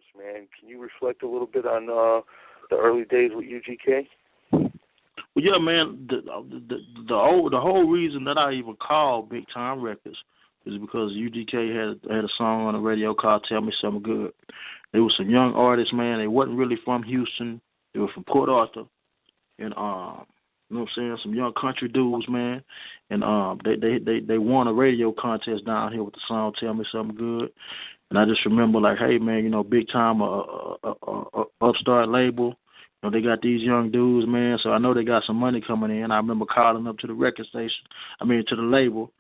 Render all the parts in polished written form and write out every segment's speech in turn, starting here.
us, man. Can you reflect a little bit on the early days with UGK? Well, yeah, man. The whole reason that I even called Big Time Records is because UGK had a song on the radio called "Tell Me Something Good." There was some young artists, man. They wasn't really from Houston. They were from Port Arthur, and you know what I'm saying, some young country dudes, man. And they won a radio contest down here with the song "Tell Me Something Good." And I just remember, like, hey, man, you know, Big Time, upstart label. You know, they got these young dudes, man, so I know they got some money coming in. I remember calling up to the record station, to the label,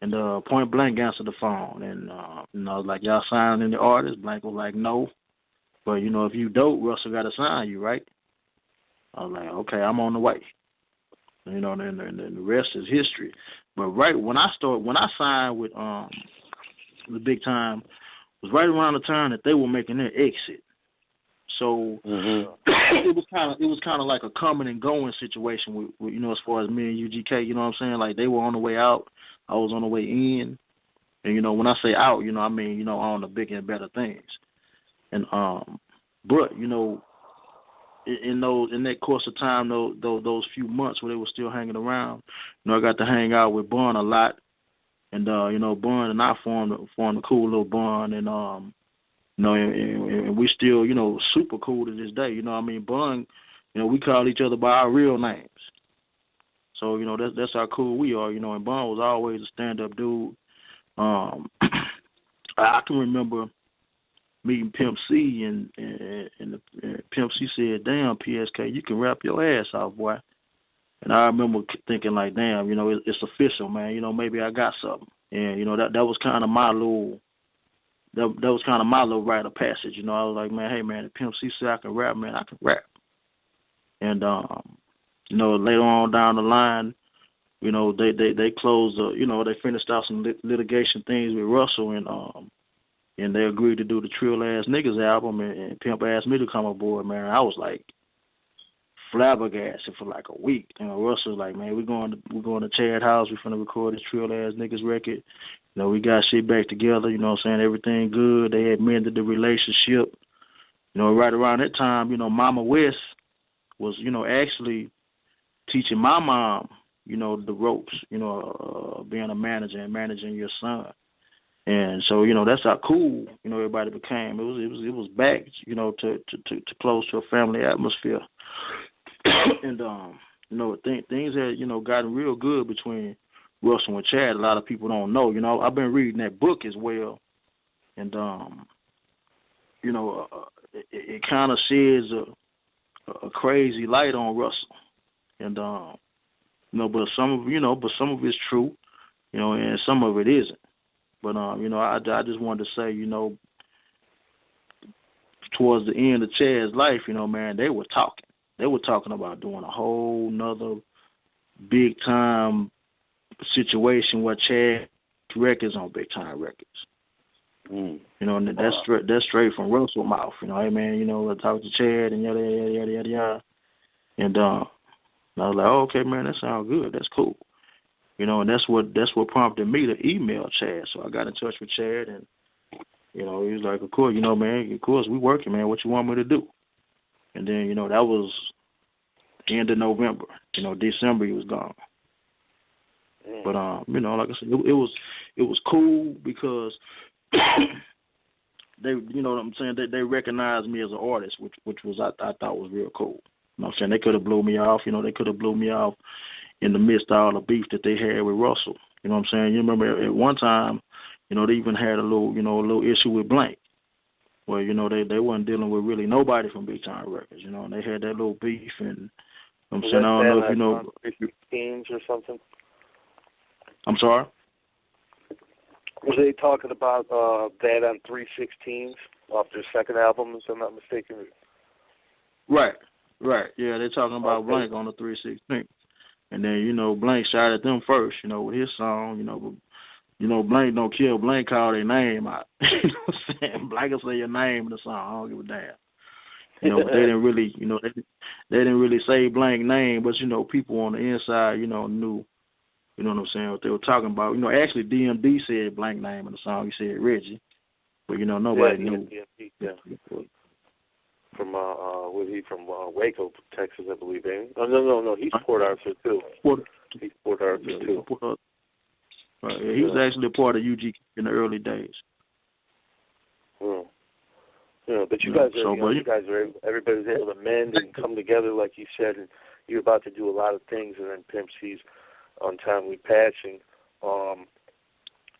and point blank answered the phone. And, you know, like, y'all signing the artist? Blank was like, no. But, you know, if you dope, Russell got to sign you, right? I was like, okay, I'm on the way. You know, and the rest is history. But right when I signed with the Big Time, was right around the time that they were making their exit. So it was kind of like a coming and going situation with you know, as far as me and UGK, you know what I'm saying? Like, they were on the way out, I was on the way in. And, you know, when I say out, you know, I mean, you know, on the bigger and better things. And but, you know, in that course of time, those few months where they were still hanging around, you know, I got to hang out with Bun a lot. And you know, Bun and I formed a cool little bond, and you know, and we still, you know, super cool to this day. You know what I mean? Bun, you know, we call each other by our real names. So, you know, that's how cool we are, you know, and Bun was always a stand-up dude. I can remember meeting Pimp-C, and Pimp-C said, damn, PSK, you can rap your ass off, boy. And I remember thinking, like, damn, you know, it's official, man. You know, maybe I got something. And, you know, that was kind of my little, that was kind of my little rite of passage. You know, I was like, man, hey, man, if Pimp-C said I can rap, man, I can rap. And, you know, later on down the line, you know, they closed, you know, they finished out some litigation things with Russell, and they agreed to do the Trill Ass Niggas album, and Pimp asked me to come aboard, man. I was like flabbergasted for like a week. You know, Russell was like, man, we're going to Chad House. We're finna record this Trill Ass Niggas record. You know, we got shit back together. You know what I'm saying? Everything good. They had mended the relationship. You know, right around that time, you know, Mama West was, you know, actually teaching my mom, you know, the ropes, you know, being a manager and managing your son. And so, you know, that's how cool, you know, everybody became. It was back, you know, to close to a family atmosphere. And you know, things had, you know, gotten real good between Russell and Chad. A lot of people don't know. You know, I've been reading that book as well, and you know, it kind of sheds a crazy light on Russell, and you know, but some of it's true, you know, and some of it isn't. But you know, I just wanted to say, you know, towards the end of Chad's life, you know, man, they were talking. They were talking about doing a whole nother big time situation where Chad records on Big Time Records. You know, and that's straight from Russell's mouth. You know, hey man, you know, I talked to Chad and yada yada yada yada yada. And I was like, oh, okay, man, that sounds good. That's cool. You know, and that's what prompted me to email Chad. So I got in touch with Chad, and you know, he was like, of course, you know, man, of course we working, man. What you want me to do? And then, you know, that was the end of November. You know, December he was gone. But you know, like I said, it was cool because they, you know what I'm saying, they recognized me as an artist, which was I thought was real cool. You know what I'm saying? They could have blew me off. You know, they could have blew me off in the midst of all the beef that they had with Russell. You know what I'm saying? You remember at one time, you know, they even had a little issue with Blank, where, you know, they wasn't dealing with really nobody from Big Time Records, you know, and they had that little beef. And you know what I'm saying, I don't know if you know. 316s or something? I'm sorry? Was they talking about that on 316s off their second album, if I'm not mistaken? Right. Yeah, they're talking about Blank on the 316. And then, you know, Blank shot at them first, you know, with his song, you know, but, you know, Blank don't kill. Blank call their name out. You know what I'm saying? Blank will say your name in the song. I don't give a damn. You know, but they didn't really, you know, they didn't really say Blank name, but, you know, people on the inside, you know, knew, you know what I'm saying, what they were talking about. You know, actually DMD said Blank name in the song. He said Reggie. But, you know, nobody knew. DMD, yeah. Waco, Texas, I believe, ain't he? Oh, no. He's Port Arthur, too. He's Port Arthur, too. Right. Yeah, he was actually a part of UGK in the early days. Hmm. Yeah, but you guys are everybody's able to mend and come together, like you said, and you're about to do a lot of things, and then Pimp-C's untimely passing.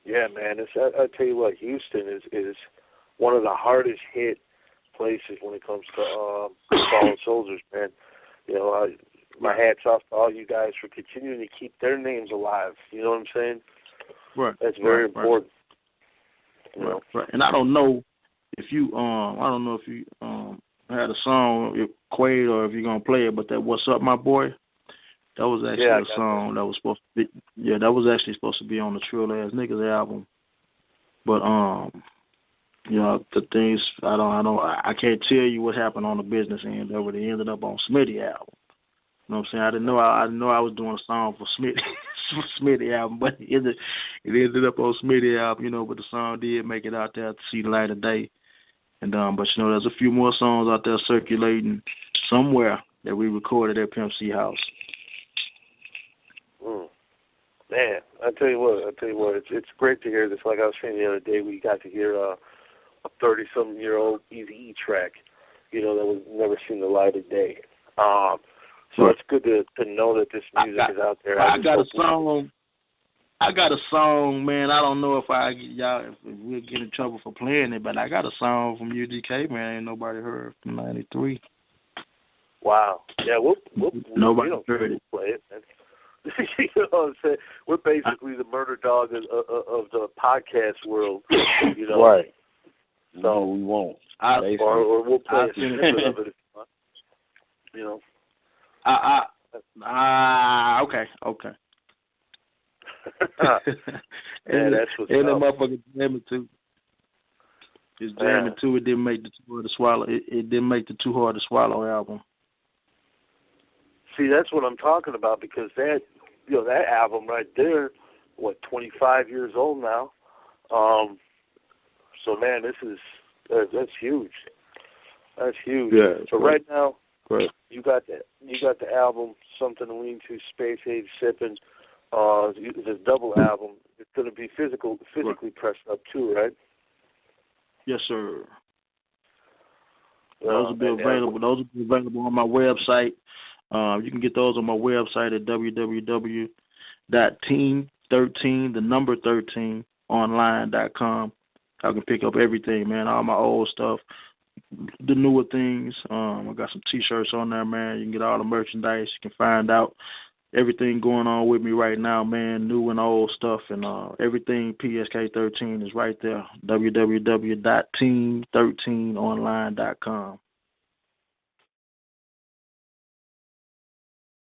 Yeah, man, I tell you what, Houston is one of the hardest hit places when it comes to fallen soldiers, man. You know, my hat's off to all you guys for continuing to keep their names alive. You know what I'm saying? Right. That's very important. You know? Right. And I don't know if you had a song, if Quaid, or if you're gonna play it, but that "What's Up, My Boy," that was actually a song that was supposed to be. Yeah, that was actually supposed to be on the Trill Ass Niggas album. But you know, the things I can't tell you what happened on the business end of it. It ended up on Smitty album. You know what I'm saying? I didn't know I was doing a song for Smitty album, but it ended up on Smitty album. You know, but the song did make it out there to see the light of day. And but you know, there's a few more songs out there circulating somewhere that we recorded at Pimp-C house. Man, I tell you what, it's great to hear this. Like I was saying the other day, we got to hear a 30-something-year-old Eazy-E track, you know, that was never seen the light of day. So it's good to know that this music is out there. I got a song, man. I don't know if if we'll get in trouble for playing it, but I got a song from UGK, man. Ain't nobody heard from '93. Wow. Yeah, nobody heard it. Play it, man. You know what I'm saying? We're basically the murder dog of the podcast world. You know. Right. So no, we won't. Or we'll play a snippet of it if you want. You know. Okay. And that's what's and the motherfucker jamming too. It's jamming too. It didn't make the Too Hard to Swallow. It didn't make the Too Hard to Swallow album. See, that's what I'm talking about, because that album right there, 25 years old now. So man, that's huge. That's huge. Yeah. So right now, you got the album Something to Lean To, Space Age Sippin'. This double album. It's going to be physically pressed up too, right? Yes, sir. Those will be available. Those will be available on my website. You can get those on my website at www.team13online.com. I can pick up everything, man. All my old stuff, the newer things. I got some T-shirts on there, man. You can get all the merchandise. You can find out everything going on with me right now, man, new and old stuff, and everything PSK-13 is right there, www.team13online.com.